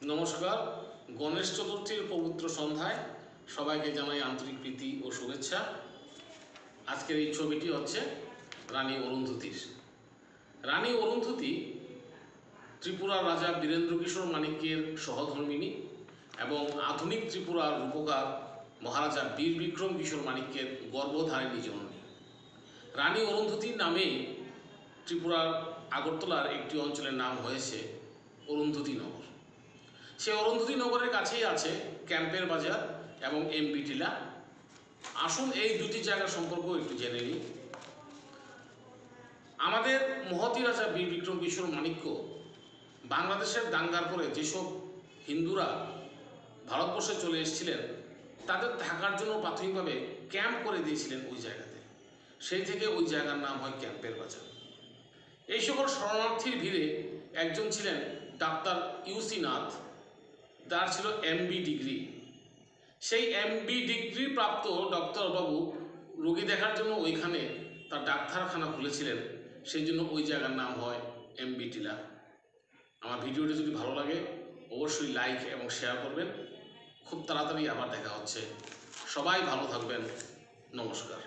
নমস্কার। গণেশ চতুর্থীর পবিত্র সন্ধ্যায় সবাইকে জানাই আন্তরিক প্রীতি ও শুভেচ্ছা। আজকের এই ছবিটি হচ্ছে রানী অরুন্ধতীর। রানী অরুন্ধতী ত্রিপুরার রাজা বীরেন্দ্র কিশোর মাণিক্যের সহধর্মিণী এবং আধুনিক ত্রিপুরার রূপকার মহারাজা বীর বিক্রম কিশোর মাণিক্যের গর্ভধারিণী জননী। রানী অরুন্ধতীর নামে ত্রিপুরার আগরতলার একটি অঞ্চলের নাম হয়েছে অরুন্ধতী নগর। সে অরুন্ধতী নগরের কাছেই আছে ক্যাম্পের বাজার এবং এমবি টিলা। আসুন এই দুটি জায়গার সম্পর্ক একটু জেনে নিই। আমাদের মহতী রাজা বীর বিক্রম কিশোর মাণিক্য বাংলাদেশের দাঙ্গার পরে যেসব হিন্দুরা ভারতবর্ষে চলে এসেছিলেন তাদের থাকার জন্য প্রাথমিকভাবে ক্যাম্প করে দিয়েছিলেন ওই জায়গাতে। সেই থেকে ওই জায়গার নাম হয় ক্যাম্পের বাজার। এই সকল শরণার্থীর ভিড়ে একজন ছিলেন ডাক্তার ইউসি নাথ, তার ছিল এমবি ডিগ্রি। সেই এমবি ডিগ্রি প্রাপ্ত ডক্টরবাবু রোগী দেখার জন্য ওইখানে তার ডাক্তারখানা খুলেছিলেন, সেই জন্য ওই জায়গার নাম হয় এমবি টিলা। আমার ভিডিওটি যদি ভালো লাগে অবশ্যই লাইক এবং শেয়ার করবেন। খুব তাড়াতাড়ি আবার দেখা হচ্ছে। সবাই ভালো থাকবেন। নমস্কার।